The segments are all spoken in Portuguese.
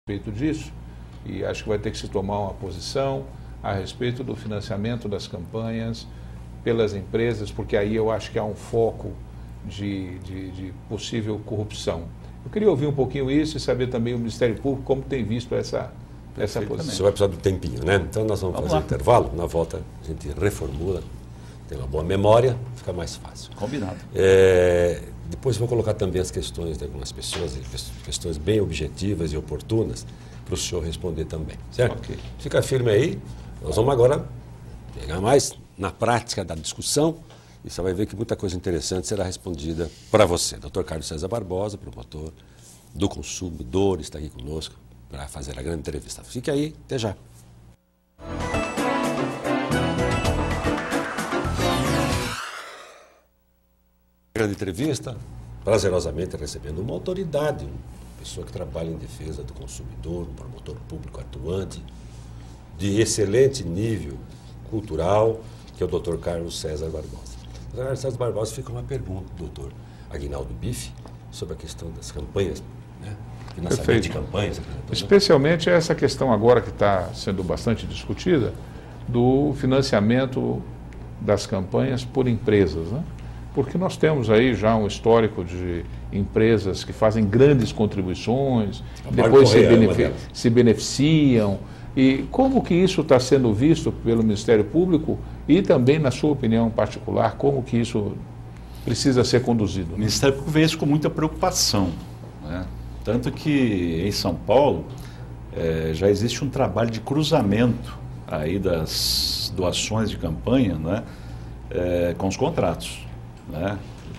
respeito disso, e acho que vai ter que se tomar uma posição a respeito do financiamento das campanhas pelas empresas, porque aí eu acho que há um foco de possível corrupção. Eu queria ouvir um pouquinho isso e saber também o Ministério Público como tem visto essa posição. Você vai precisar do tempinho, né? Então nós vamos fazer um intervalo, na volta a gente reformula, tem uma boa memória, fica mais fácil. Combinado. Depois vou colocar também as questões de algumas pessoas, questões bem objetivas e oportunas, para o senhor responder também, certo? Okay. Fica firme aí, nós vamos agora pegar mais na prática da discussão e você vai ver que muita coisa interessante será respondida para você. Dr. Carlos César Barbosa, promotor do consumidor, está aqui conosco para fazer a grande entrevista. Fique aí, até já. Grande entrevista, prazerosamente recebendo uma autoridade, uma pessoa que trabalha em defesa do consumidor, um promotor público atuante, de excelente nível cultural, que é o Dr. Carlos César Barbosa. Dr. Carlos César Barbosa, fica uma pergunta, doutor Aguinaldo Bife, sobre a questão das campanhas, né? Financiamento de campanhas. Especialmente essa questão agora que está sendo bastante discutida, do financiamento das campanhas por empresas, né? Porque nós temos aí já um histórico de empresas que fazem grandes contribuições, depois se beneficiam. E como que isso está sendo visto pelo Ministério Público e também, na sua opinião particular, como que isso precisa ser conduzido? O Ministério Público vê isso com muita preocupação, né? Tanto que em São Paulo já existe um trabalho de cruzamento aí das doações de campanha, né, com os contratos. Né?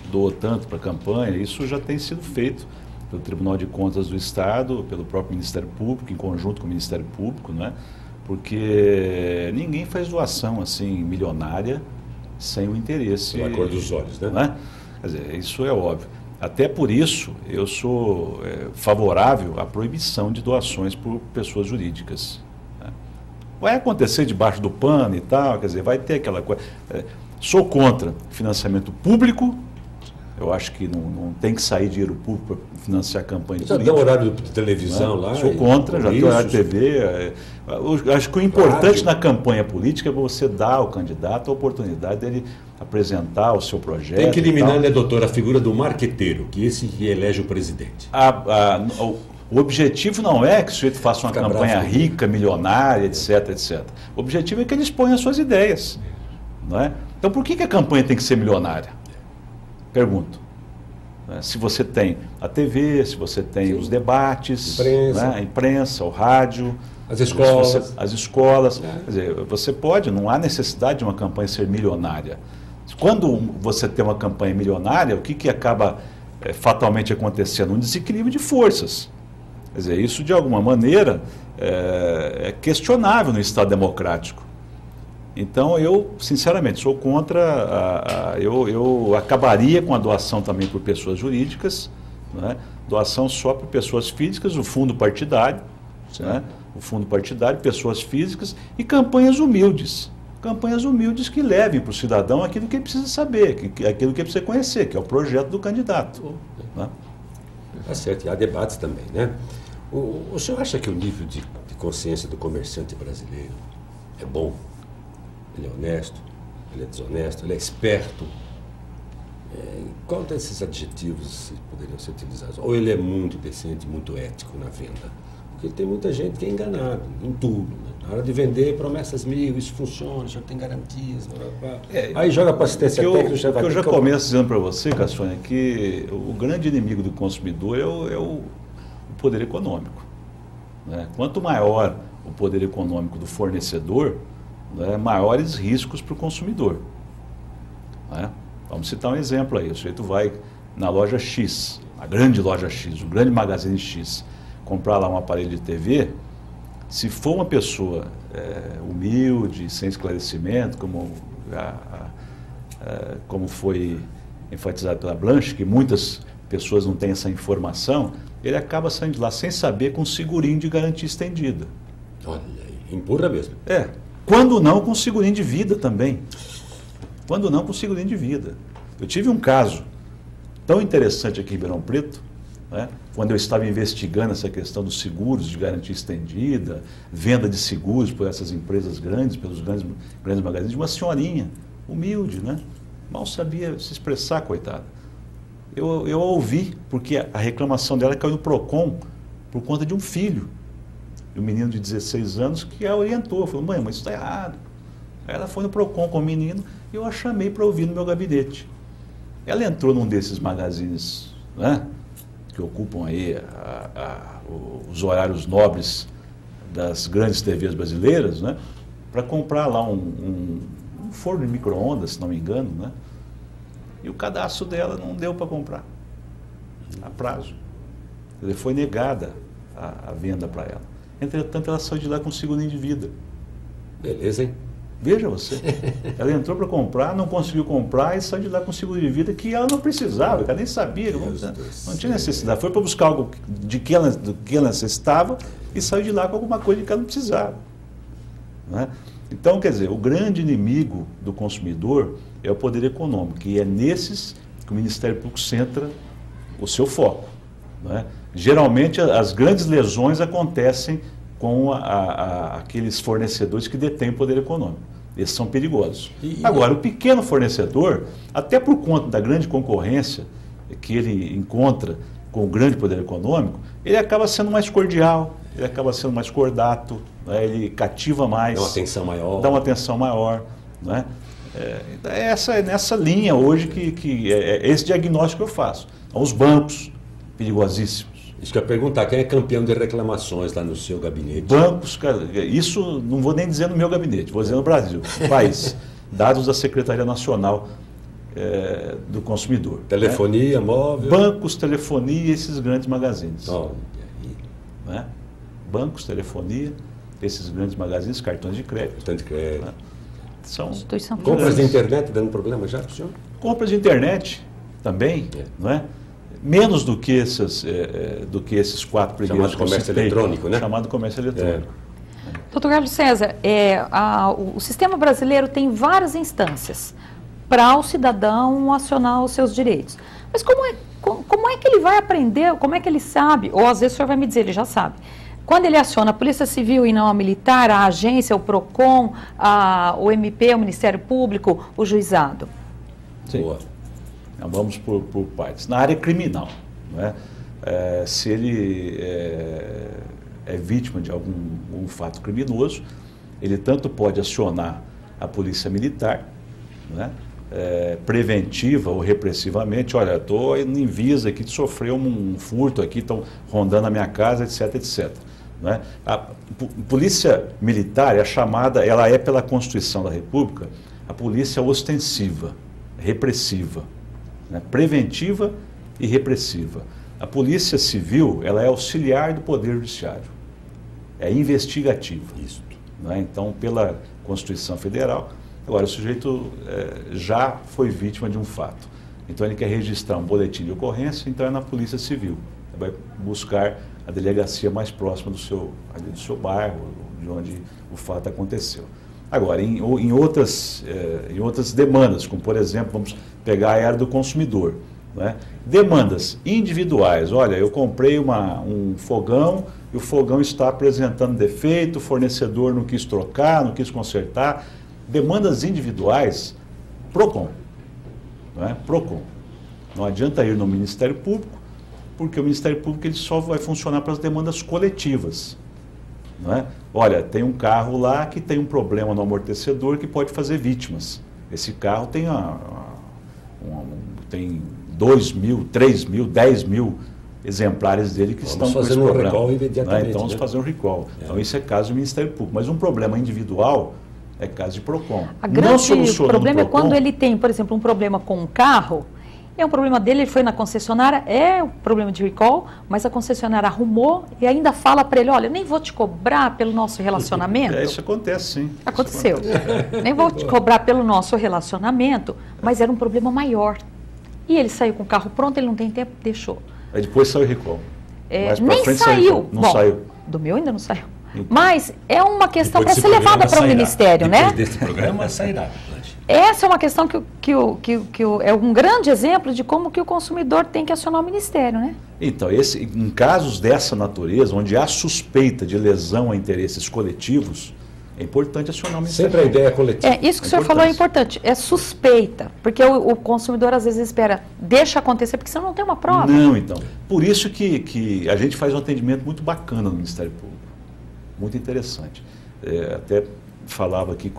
Doou tanto para a campanha, isso já tem sido feito pelo Tribunal de Contas do Estado, pelo próprio Ministério Público, em conjunto com o Ministério Público, né? Porque ninguém faz doação assim milionária sem o interesse. Na cor dos olhos, né? Né? Quer dizer, isso é óbvio. Até por isso eu sou favorável à proibição de doações por pessoas jurídicas. Né? Vai acontecer debaixo do pano e tal, quer dizer, vai ter aquela coisa. Sou contra financiamento público, eu acho que não tem que sair dinheiro público para financiar campanha política. Já deu horário de televisão, né? Lá? Sou contra, já deu horário de TV. Acho que o importante na campanha política é você dar ao candidato a oportunidade dele apresentar o seu projeto. Tem que eliminar, né, doutor, a figura do marqueteiro, que esse que elege o presidente. O objetivo não é que o sujeito faça uma campanha rica, milionária, etc, etc. O objetivo é que ele exponha as suas ideias. Não é? Então, por que a campanha tem que ser milionária? Pergunto. Se você tem a TV, se você tem os debates, a imprensa, o rádio, as escolas. Quer dizer, você pode, não há necessidade de uma campanha ser milionária. Quando você tem uma campanha milionária, o que acaba fatalmente acontecendo? Um desequilíbrio de forças. Quer dizer, isso de alguma maneira é questionável no Estado democrático. Então, eu, sinceramente, sou contra, eu acabaria com a doação também por pessoas jurídicas, né? Doação só por pessoas físicas, o fundo partidário, né? O fundo partidário, pessoas físicas e campanhas humildes que levem para o cidadão aquilo que ele precisa saber, aquilo que ele precisa conhecer, que é o projeto do candidato. Né? Tá certo, e há debates também, né? O senhor acha que o nível de consciência do comerciante brasileiro é bom? Ele é honesto, ele é desonesto, ele é esperto. Qual desses adjetivos poderiam ser utilizados? Ou ele é muito decente, muito ético na venda? Porque tem muita gente que é enganada em tudo. Né? Na hora de vender, promessas mil, isso funciona, já tem garantias. Aí joga para assistência técnica. Eu já começo dizendo para você, Caçonha, que o grande inimigo do consumidor é o poder econômico. Né? Quanto maior o poder econômico do fornecedor, maiores riscos para o consumidor. Né? Vamos citar um exemplo aí. O sujeito vai na loja X, a grande loja X, o grande magazine X, comprar lá um aparelho de TV. Se for uma pessoa humilde, sem esclarecimento, como foi enfatizado pela Blanche, que muitas pessoas não têm essa informação, ele acaba saindo de lá sem saber, com segurinho de garantia estendida. Olha, empurra mesmo. Quando não, com segurinho de vida também. Eu tive um caso tão interessante aqui em Ribeirão Preto, né? Quando eu estava investigando essa questão dos seguros de garantia estendida, venda de seguros por essas empresas grandes, pelos grandes magazines, uma senhorinha, humilde, né? Mal sabia se expressar, coitada. Eu ouvi, porque a reclamação dela caiu no PROCON por conta de um filho, um menino de 16 anos, que a orientou, falou, mãe, mas isso está errado. Aí ela foi no PROCON com o menino e eu a chamei para ouvir no meu gabinete. Ela entrou num desses magazines, né, que ocupam aí os horários nobres das grandes TVs brasileiras, né, para comprar lá um forno de micro-ondas, se não me engano, né, e o cadastro dela não deu para comprar a prazo. Ele foi negada a venda para ela. Entretanto, ela saiu de lá com seguro de vida. Beleza, hein? Veja você. Ela entrou para comprar, não conseguiu comprar e saiu de lá com seguro de vida que ela não precisava, ela nem sabia, não tinha necessidade. Foi para buscar algo do que ela necessitava e saiu de lá com alguma coisa que ela não precisava. Né? Então, quer dizer, o grande inimigo do consumidor é o poder econômico, e é nesses que o Ministério Público centra o seu foco. Né? Geralmente, as grandes lesões acontecem com aqueles fornecedores que detêm poder econômico. Esses são perigosos. Agora, o pequeno fornecedor, até por conta da grande concorrência que ele encontra com o grande poder econômico, ele acaba sendo mais cordial, ele acaba sendo mais cordato, né? Ele cativa mais. Dá uma atenção maior. Dá uma atenção maior. Né? É nessa linha hoje que é esse diagnóstico que eu faço. Os bancos, perigosíssimos. Isso que eu ia perguntar, quem é campeão de reclamações lá no seu gabinete? Bancos, cara, isso não vou nem dizer no meu gabinete, vou dizer no Brasil, no país. Dados da Secretaria Nacional do Consumidor. Telefonia, móvel. Bancos, telefonia, esses grandes magazines. Oh, né? Bancos, telefonia, esses grandes magazines, cartões de crédito. Cartão de crédito. Né? São compras de internet dando problema já para o senhor? Compras de internet também, não é? Menos do que esses quatro primeiros. Chamado comércio eletrônico, né? Chamado comércio eletrônico. Doutor Carlos César, o sistema brasileiro tem várias instâncias para o cidadão acionar os seus direitos. Mas como é que ele vai aprender, como é que ele sabe, ou às vezes o senhor vai me dizer, ele já sabe, quando ele aciona a Polícia Civil e não a Militar, a agência, o PROCON, o MP, o Ministério Público, o juizado? Sim. Boa. Então, vamos por partes. Na área criminal, não é? Se ele é vítima de algum fato criminoso, ele tanto pode acionar a Polícia Militar, não é? Preventiva ou repressivamente, olha, estou em visa aqui de sofrer um furto aqui, estão rondando a minha casa, etc, etc. Não é? A Polícia Militar é chamada, ela é pela Constituição da República, a polícia ostensiva, repressiva, né? Preventiva e repressiva. A Polícia Civil, ela é auxiliar do Poder Judiciário, é investigativa. Isso. Né? Então, pela Constituição Federal, agora o sujeito já foi vítima de um fato. Então ele quer registrar um boletim de ocorrência, então é na Polícia Civil. Ele vai buscar a delegacia mais próxima do seu bairro, de onde o fato aconteceu. Agora, em outras demandas, como por exemplo, vamos pegar a área do consumidor. Né? Demandas individuais, olha, eu comprei um fogão e o fogão está apresentando defeito, o fornecedor não quis trocar, não quis consertar. Demandas individuais, PROCON. Não é? PROCON. Não adianta ir no Ministério Público, porque o Ministério Público ele só vai funcionar para as demandas coletivas. Não é? Olha, tem um carro lá que tem um problema no amortecedor que pode fazer vítimas. Esse carro tem, tem 2.000, 3.000, 10.000 exemplares dele que estão com esse problema. Vamos fazer um recall imediatamente. Então vamos fazer um recall. Então isso é caso do Ministério Público. Mas um problema individual é caso de PROCON. O problema é quando ele tem, por exemplo, um problema com um carro, é um problema dele, ele foi na concessionária, é um problema de recall, mas a concessionária arrumou e ainda fala para ele, olha, eu nem vou te cobrar pelo nosso relacionamento. Isso acontece, sim. Aconteceu. Nem vou te cobrar pelo nosso relacionamento, mas era um problema maior. E ele saiu com o carro pronto, ele não tem tempo, deixou. Aí depois saiu o recall. Nem saiu. Não saiu. Do meu ainda não saiu. Mas é uma questão para ser levada para o Ministério, né? Depois desse programa sairá. essa é uma questão é um grande exemplo de como que o consumidor tem que acionar o Ministério, né? Então, em casos dessa natureza, onde há suspeita de lesão a interesses coletivos, é importante acionar o Ministério. Sempre a ideia é coletiva. Isso que o senhor falou é importante, é suspeita, porque o consumidor às vezes espera, deixa acontecer, porque você não tem uma prova. Não, então. Por isso que a gente faz um atendimento muito bacana no Ministério Público, muito interessante. Até falava aqui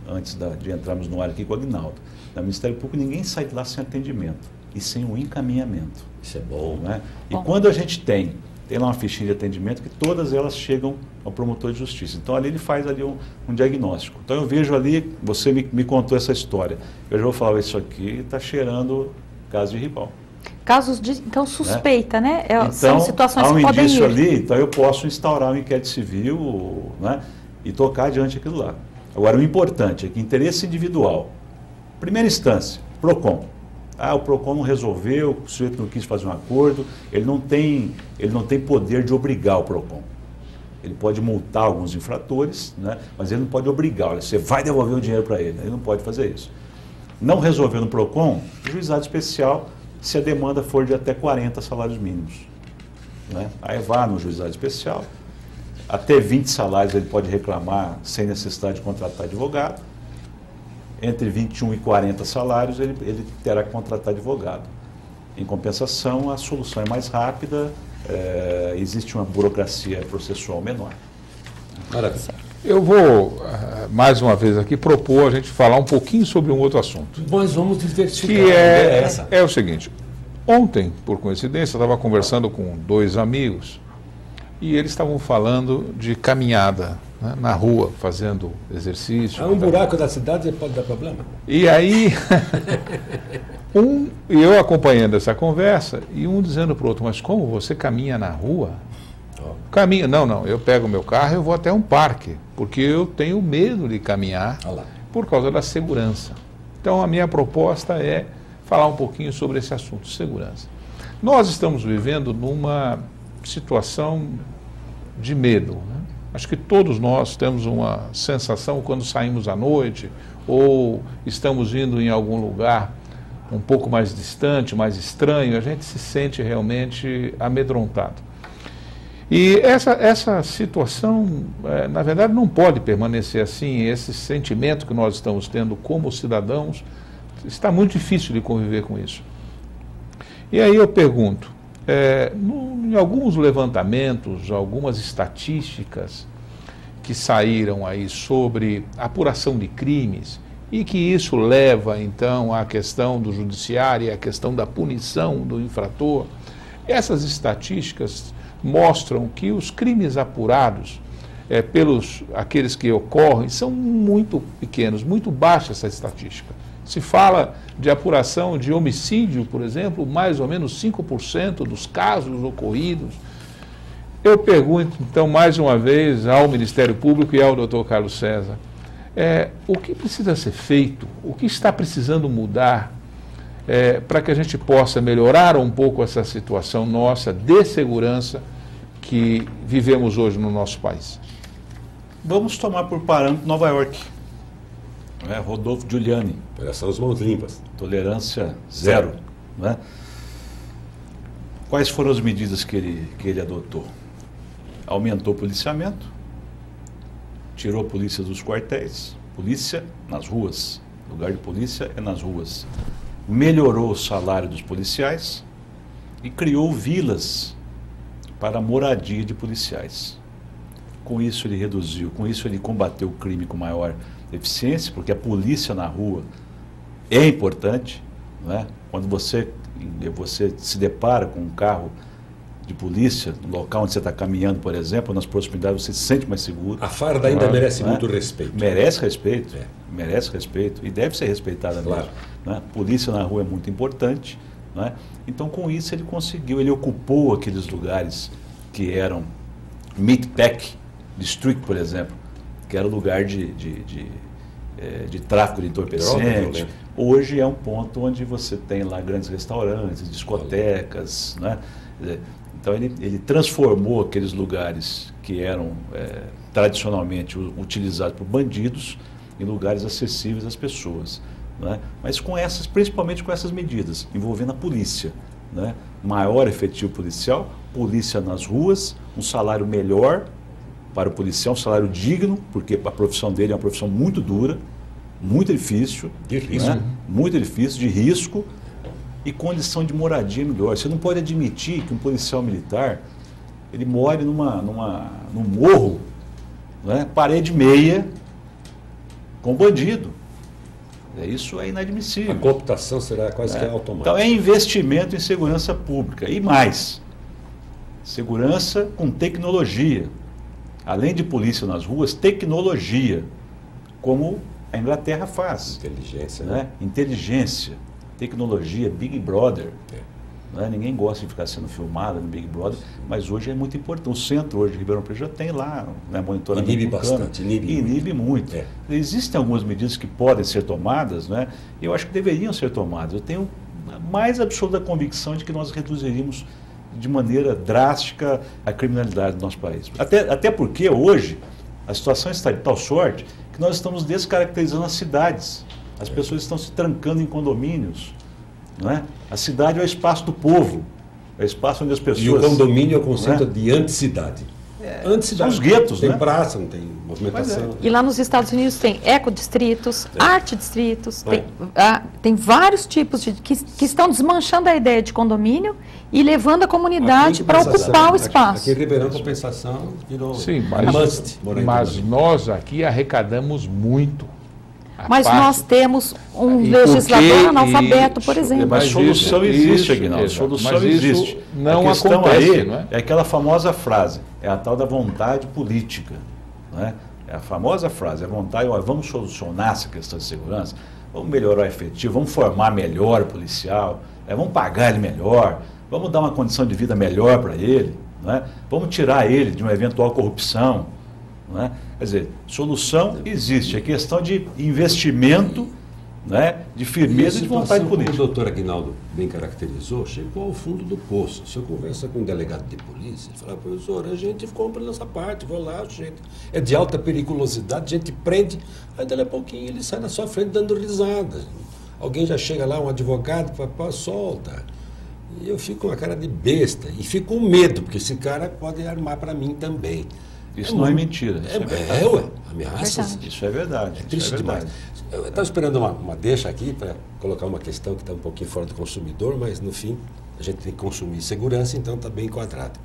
antes de entrarmos no ar aqui com o Agnaldo. No Ministério Público ninguém sai de lá sem atendimento e sem um encaminhamento. Isso é bom, né? E quando a gente tem lá uma fichinha de atendimento que todas elas chegam ao promotor de justiça. Então ali ele faz ali um diagnóstico. Então eu vejo ali, você me contou essa história, eu já vou falar, isso aqui está cheirando caso de rival. Casos de, então, suspeita, né? Então, são situações há um que podem indício ir. ali, então eu posso instaurar um inquérito civil, né, e tocar adiante aquilo lá. Agora, o importante é que interesse individual, primeira instância, PROCON. O PROCON não resolveu, o sujeito não quis fazer um acordo, ele não tem poder de obrigar o PROCON. Ele pode multar alguns infratores, né, mas ele não pode obrigar. Olha, você vai devolver o dinheiro para ele não pode fazer isso. Não resolveu no PROCON, juizado especial, se a demanda for de até 40 salários mínimos. Né? Aí vá no juizado especial, até 20 salários ele pode reclamar sem necessidade de contratar advogado, entre 21 e 40 salários ele terá que contratar advogado. Em compensação, a solução é mais rápida, existe uma burocracia processual menor. Maravilha. Eu vou, mais uma vez aqui, propor a gente falar um pouquinho sobre um outro assunto. Nós vamos diversificar. Que é o seguinte, ontem, por coincidência, eu estava conversando com 2 amigos e eles estavam falando de caminhada, né, na rua, fazendo exercício. Há um buraco da cidade pode dar problema. E aí, eu acompanhando essa conversa e um dizendo para o outro, mas como você caminha na rua? Caminho, não, eu pego meu carro e eu vou até um parque, porque eu tenho medo de caminhar por causa da segurança. Então a minha proposta é falar um pouquinho sobre esse assunto, segurança. Nós estamos vivendo numa situação de medo, né? Acho que todos nós temos uma sensação quando saímos à noite ou estamos indo em algum lugar um pouco mais distante, mais estranho, a gente se sente realmente amedrontado. E essa situação, na verdade, não pode permanecer assim. Esse sentimento que nós estamos tendo como cidadãos, está muito difícil de conviver com isso. E aí eu pergunto, em alguns levantamentos, algumas estatísticas que saíram aí sobre apuração de crimes, e que isso leva, então, à questão do judiciário, à questão da punição do infrator, essas estatísticas mostram que os crimes apurados pelos aqueles que ocorrem são muito pequenos, muito baixa essa estatística. Se fala de apuração de homicídio, por exemplo, mais ou menos 5% dos casos ocorridos. Eu pergunto, então, mais uma vez ao Ministério Público e ao Dr. Carlos César, o que precisa ser feito, o que está precisando mudar para que a gente possa melhorar um pouco essa situação nossa de segurança que vivemos hoje no nosso país? Vamos tomar por parâmetro Nova York. Rodolfo Giuliani. São as mãos limpas. Tolerância zero. Né? Quais foram as medidas que ele adotou? Aumentou o policiamento, tirou a polícia dos quartéis, polícia nas ruas, lugar de polícia é nas ruas. Melhorou o salário dos policiais e criou vilas para a moradia de policiais. Com isso ele reduziu, com isso ele combateu o crime com maior eficiência, porque a polícia na rua é importante, né? Quando você se depara com um carro de polícia, no local onde você está caminhando, por exemplo, nas proximidades, você se sente mais seguro. A farda ainda merece muito respeito. Merece respeito, merece respeito e deve ser respeitada mesmo. Né? Polícia na rua é muito importante, né? Então com isso ele conseguiu, ele ocupou aqueles lugares que eram Meatpack District, por exemplo, que era lugar de tráfico de entorpecente. Hoje é um ponto onde você tem lá grandes restaurantes, discotecas, né? Então ele transformou aqueles lugares que eram tradicionalmente utilizados por bandidos em lugares acessíveis às pessoas. né? Mas principalmente com essas medidas, envolvendo a polícia, né? Maior efetivo policial, polícia nas ruas, um salário melhor para o policial, um salário digno, porque a profissão dele é uma profissão muito dura, muito difícil, de risco, né? Muito difícil, de risco, e condição de moradia melhor. Você não pode admitir que um policial militar ele more num morro, né? Parede meia, com bandido. Isso é inadmissível. A computação será quase que automática. Então é investimento em segurança pública. E mais, segurança com tecnologia. Além de polícia nas ruas, tecnologia, como a Inglaterra faz. Inteligência, né? Inteligência, tecnologia, Big Brother. Né? Ninguém gosta de ficar sendo filmado no Big Brother, mas hoje é muito importante. O centro hoje de Ribeirão Preto já tem lá, né, monitoramento. Inibe bastante, inibe muito. Existem algumas medidas que podem ser tomadas, né? E eu acho que deveriam ser tomadas. Eu tenho a mais absoluta convicção de que nós reduziríamos de maneira drástica a criminalidade do nosso país. Até porque hoje a situação está de tal sorte que nós estamos descaracterizando as cidades. As pessoas estão se trancando em condomínios. Não é? A cidade é o espaço do povo, é o espaço onde as pessoas... E o condomínio é o conceito de anticidade. São os guetos, tem né? praça, não tem movimentação. E lá nos Estados Unidos tem ecodistritos, arte-distritos, tem vários tipos que estão desmanchando a ideia de condomínio e levando a comunidade para ocupar o espaço. Aqui em Ribeirão, compensação, virou must. Mas nós aqui arrecadamos muito. Mas nós temos um legislador analfabeto, por exemplo. Mas solução existe, Aguinaldo. Solução existe. Não acontece, aí não é? É aquela famosa frase, é a tal da vontade política. Não é? É a famosa frase, a vontade, vamos solucionar essa questão de segurança, vamos melhorar o efetivo, vamos formar melhor o policial, vamos pagar ele melhor, vamos dar uma condição de vida melhor para ele, não é? Vamos tirar ele de uma eventual corrupção. Não é? Quer dizer, solução existe, é questão de investimento, né, de firmeza e de vontade política. Como o doutor Aguinaldo bem caracterizou, chegou ao fundo do poço. Se eu conversar com um delegado de polícia, ele fala, professor, a gente compra nessa parte, vou lá, gente, é de alta periculosidade, a gente prende, aí dali a pouquinho ele sai na sua frente dando risada. Alguém já chega lá, um advogado, fala, solta. E eu fico com a cara de besta e fico com medo, porque esse cara pode armar para mim também. Isso não é mentira. Ameaças. Isso é verdade. É triste demais. Eu estava esperando uma deixa aqui para colocar uma questão que está um pouquinho fora do consumidor, mas no fim a gente tem que consumir segurança, então está bem enquadrado.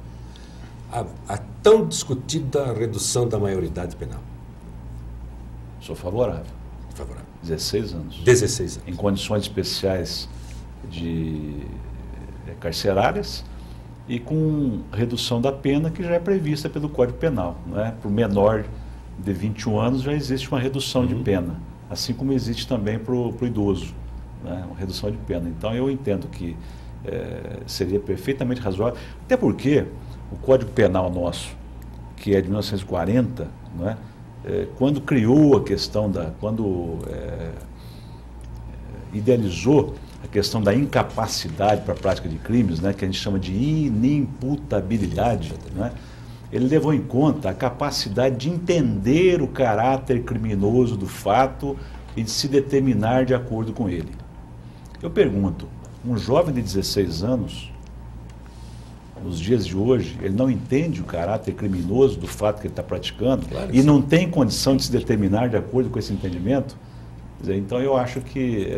A tão discutida redução da maioridade penal. Sou favorável. Favorável. 16 anos. 16 anos. Em condições especiais carcerárias, e com redução da pena que já é prevista pelo Código Penal. Né? Para o menor de 21 anos já existe uma redução de pena, assim como existe também para o idoso, né? Uma redução de pena. Então eu entendo que seria perfeitamente razoável, até porque o Código Penal nosso, que é de 1940, né? Quando criou a questão quando idealizou a questão da incapacidade para a prática de crimes, né, que a gente chama de inimputabilidade, né, ele levou em conta a capacidade de entender o caráter criminoso do fato e de se determinar de acordo com ele. Eu pergunto, um jovem de 16 anos, nos dias de hoje, ele não entende o caráter criminoso do fato que ele está praticando, claro, e não tem condição de se determinar de acordo com esse entendimento? Então eu acho que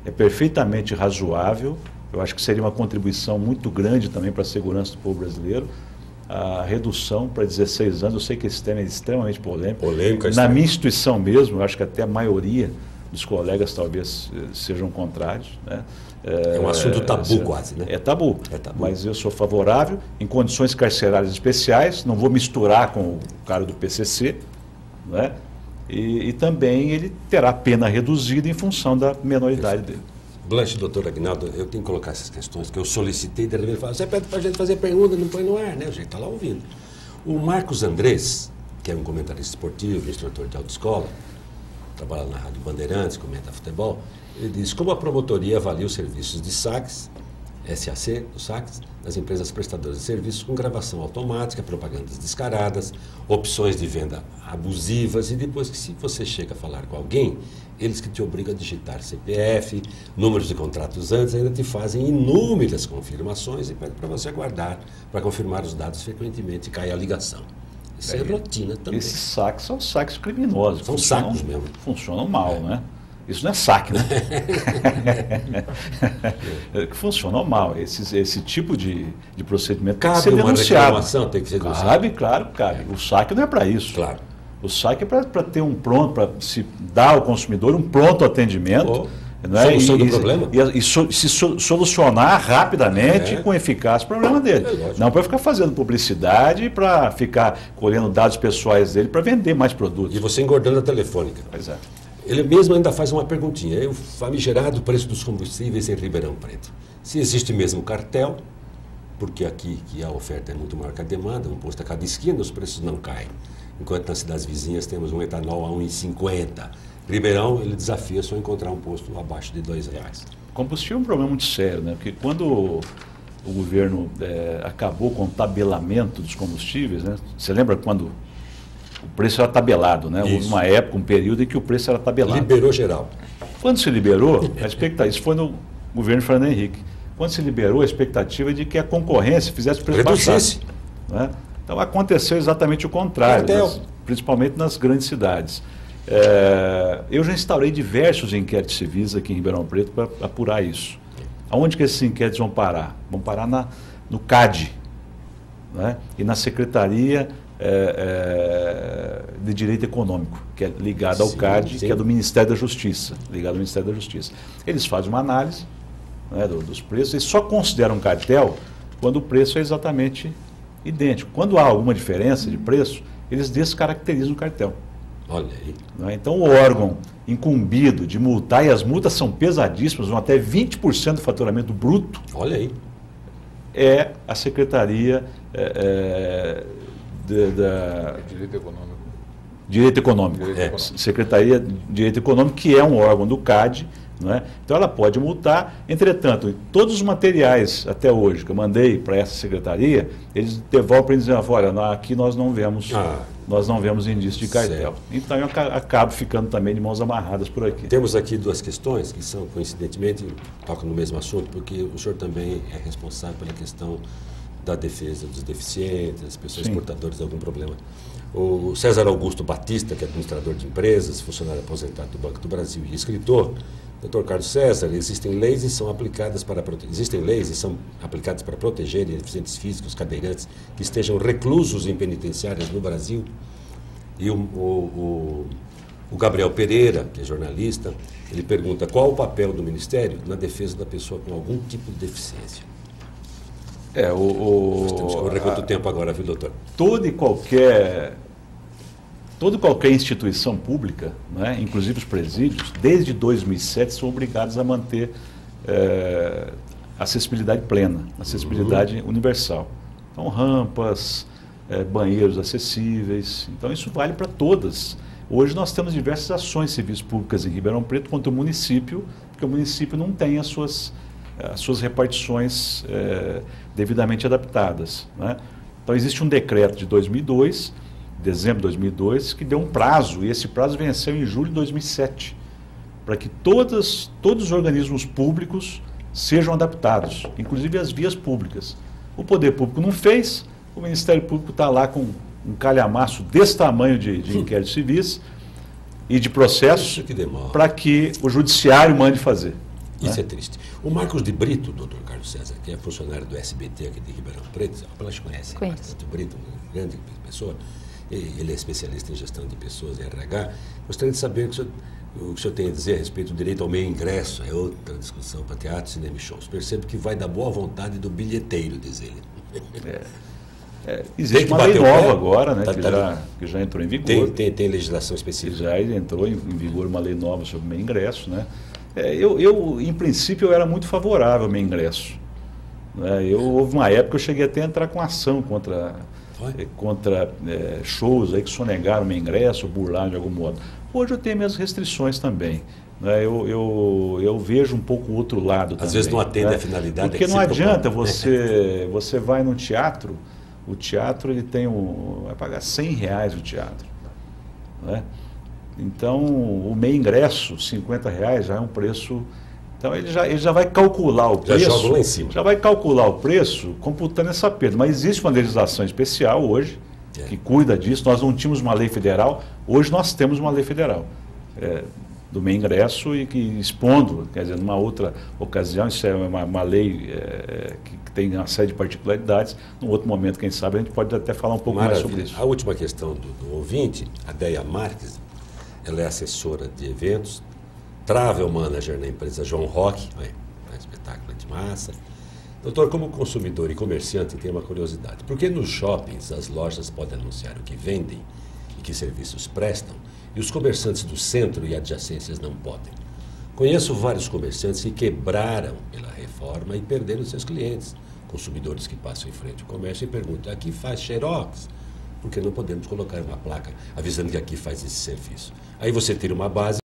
é perfeitamente razoável, eu acho que seria uma contribuição muito grande também para a segurança do povo brasileiro, a redução para 16 anos. Eu sei que esse tema é extremamente polêmico. Na minha instituição mesmo, eu acho que até a maioria dos colegas talvez sejam contrários, né? É um assunto tabu quase, né? É tabu, mas eu sou favorável em condições carcerárias especiais, não vou misturar com o cara do PCC, né? E também ele terá pena reduzida em função da menoridade dele. Blanche, doutor Aguinaldo, eu tenho que colocar essas questões que eu solicitei, de repente fala, você pede para a gente fazer pergunta, não põe no ar, né? A gente está lá ouvindo. O Marcos Andrés, que é um comentarista esportivo, instrutor de autoescola, trabalha na Rádio Bandeirantes, comenta futebol, ele diz como a promotoria avalia os serviços de saques SAC, os saques das empresas prestadoras de serviços com gravação automática, propagandas descaradas, opções de venda abusivas e depois que se você chega a falar com alguém, eles que te obrigam a digitar CPF, números de contratos antes, ainda te fazem inúmeras confirmações e pedem para você aguardar para confirmar os dados, frequentemente cai a ligação. Isso é rotina também. Esses saques são saques criminosos. São sacos mesmo. Funcionam mal, né? Isso não é saque, né? Funcionam mal. Esse tipo de procedimento tem que ser denunciado. Reclamação, tem que ser denunciado. Cabe, claro, cabe. O saque não é para isso. Claro. O saque é para ter um pronto, para se dar ao consumidor um pronto atendimento. Não é? Solução do problema. E solucionar rapidamente e com eficácia o problema dele. Não para ficar fazendo publicidade, para ficar colhendo dados pessoais dele para vender mais produtos. E você engordando a telefônica. Pois é. Ele mesmo ainda faz uma perguntinha. O famigerado preço dos combustíveis em Ribeirão Preto. Se existe mesmo cartel, porque aqui que a oferta é muito maior que a demanda, um posto a cada esquina, os preços não caem. Enquanto nas cidades vizinhas temos um etanol a R$ 1,50. Ribeirão, ele desafia só encontrar um posto abaixo de R$ 2,00. Combustível é um problema muito sério, né? Porque quando o governo acabou com o tabelamento dos combustíveis, né? Você lembra quando o preço era tabelado, né? Houve uma época, um período em que o preço era tabelado. Liberou geral. Quando se liberou, a expectativa, isso foi no governo de Fernando Henrique, quando se liberou, a expectativa é de que a concorrência fizesse o preço baixar. Né? Então aconteceu exatamente o contrário, principalmente nas grandes cidades. Eu já instaurei diversos inquéritos civis aqui em Ribeirão Preto para apurar isso. Aonde que esses inquéritos vão parar? Vão parar no CAD, né? E na Secretaria de Direito Econômico, que é ligada ao CAD, que é do Ministério da Justiça, ligado ao Ministério da Justiça. Eles fazem uma análise, né, dos preços e só consideram cartel quando o preço é exatamente idêntico. Quando há alguma diferença de preço, eles descaracterizam o cartel. Olha aí. Né? Então o órgão incumbido de multar, e as multas são pesadíssimas, vão até 20% do faturamento bruto. Olha aí. É a Secretaria Direito Econômico. Direito Econômico. Secretaria de Direito Econômico, que é um órgão do CAD, não é? Então ela pode multar. Entretanto, todos os materiais até hoje que eu mandei para essa secretaria, eles devolvem para eles dizendo, olha, aqui nós não vemos indício de cartel. Certo. Então eu acabo ficando também de mãos amarradas por aqui. Temos aqui duas questões que são, coincidentemente, tocam no mesmo assunto, porque o senhor também é responsável pela questão da defesa dos deficientes, das pessoas portadoras de algum problema. O César Augusto Batista, que é administrador de empresas, funcionário aposentado do Banco do Brasil e escritor, Dr. Carlos César, existem leis e são aplicadas para proteger deficientes físicos, cadeirantes, que estejam reclusos em penitenciárias no Brasil. E o Gabriel Pereira, que é jornalista, ele pergunta qual o papel do Ministério na defesa da pessoa com algum tipo de deficiência. Nós temos que correr quanto tempo agora, viu, doutor? Toda e qualquer instituição pública, né, inclusive os presídios, desde 2007 são obrigados a manter acessibilidade plena, acessibilidade universal. Então, rampas, banheiros acessíveis, então isso vale para todas. Hoje nós temos diversas ações civis públicas em Ribeirão Preto contra o município, porque o município não tem as suas repartições devidamente adaptadas, né? Então existe um decreto de 2002, dezembro de 2002, que deu um prazo, e esse prazo venceu em julho de 2007, para que todos os organismos públicos sejam adaptados, inclusive as vias públicas. O poder público não fez, o Ministério Público está lá com um calhamaço desse tamanho de inquéritos civis e de processos para que o judiciário mande fazer. Isso é triste. O Marcos de Brito, doutor Carlos César, que é funcionário do SBT aqui de Ribeirão Preto, elas conhecem, Marcos de Brito, uma grande pessoa, ele é especialista em gestão de pessoas, em RH. Gostaria de saber o que o senhor tem a dizer a respeito do direito ao meio ingresso, é outra discussão para teatro, cinema e shows. Percebo que vai da boa vontade do bilheteiro, diz ele. Existe uma lei nova agora, né, que já entrou em vigor. Tem legislação específica. Já entrou em vigor uma lei nova sobre o meio ingresso, né? Em princípio, eu era muito favorável ao meio ingresso. Né? Houve uma época que eu cheguei até a entrar com ação contra shows aí que sonegaram o meio ingresso, burlaram de algum modo. Hoje eu tenho minhas restrições também. né? Eu vejo um pouco o outro lado também. Às vezes não atende à finalidade. Porque não adianta você vai num teatro, o teatro ele vai pagar R$100 o teatro, né? Então o meio ingresso, R$50 já é um preço. Então ele já vai calcular o preço. Já joga lá em cima. Já vai calcular o preço computando essa perda. Mas existe uma legislação especial hoje que cuida disso. Nós não tínhamos uma lei federal, hoje nós temos uma lei federal do meio ingresso e que expondo, quer dizer, numa outra ocasião, isso é uma lei que tem uma série de particularidades. Num outro momento, quem sabe, a gente pode até falar um pouco mais sobre isso. A última questão do ouvinte, a Deia Marques, ela é assessora de eventos, travel manager na empresa João Rock, espetáculo de massa. Doutor, como consumidor e comerciante, tem uma curiosidade. Por que nos shoppings as lojas podem anunciar o que vendem e que serviços prestam, e os comerciantes do centro e adjacências não podem? Conheço vários comerciantes que quebraram pela reforma e perderam seus clientes. Consumidores que passam em frente ao comércio e perguntam: aqui faz xerox? Porque não podemos colocar uma placa avisando que aqui faz esse serviço. Aí você tira uma base